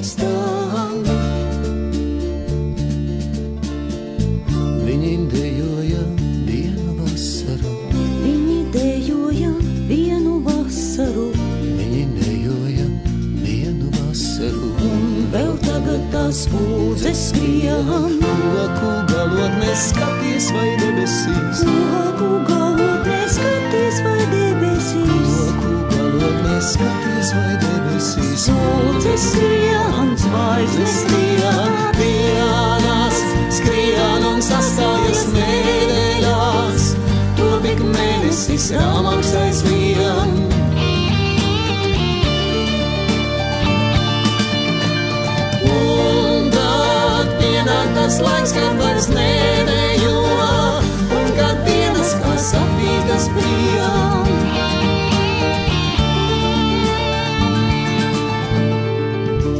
stāv. Viņi dejoja vienu vasaru, Viņi dejoja vienu vasaru, viņi dejoja vienu vasaru. un vēl tagad tās pūzes skrien. Loku galotnē skaties vai debesīs, Loku galotnē skaties vai debesīs. loku galotnē skaties vai debesīs. Pūzes skrien, zvaigznes skrien, Dienas skrien un sastājas nedēļās, top ik mēnesis rāmāks aizvien. Un tad pienāk tas laiks, kad vairs nedejo, un kad dienas kā sapītas brīvām.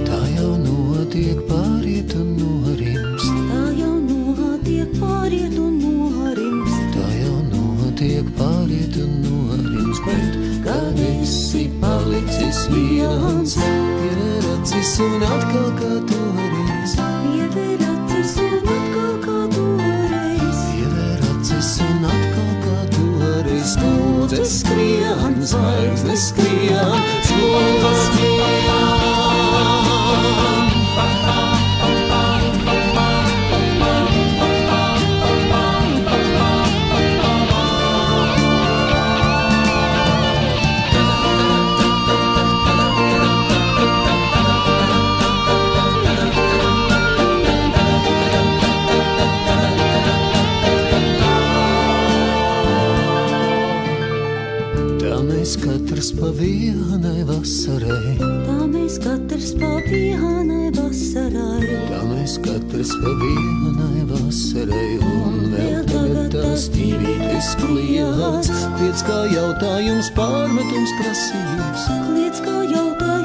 Tā jau notiek pāriet un norimst, tā jau notiek pāriet un norimst. tā jau notiek pāriet un norimst, bet kad esi palicis viens, pievēr acis un atkal kā toreiz, Pievēr acis un atkal kā toreiz. pievēr acis un atkal kā toreiz. Pūzes skrien, zvaigznes skrien, spuldzes skrien. Tā mēs katrs pa vienai vasarai, Tā mēs katrs pa vienai vasarai. tā mēs katrs pa vienai vasarai, un vēl tagad tās ķīvītes kliedz, kliedz kā jautājums, pārmetums prasījums. Kliedz kā jautājums,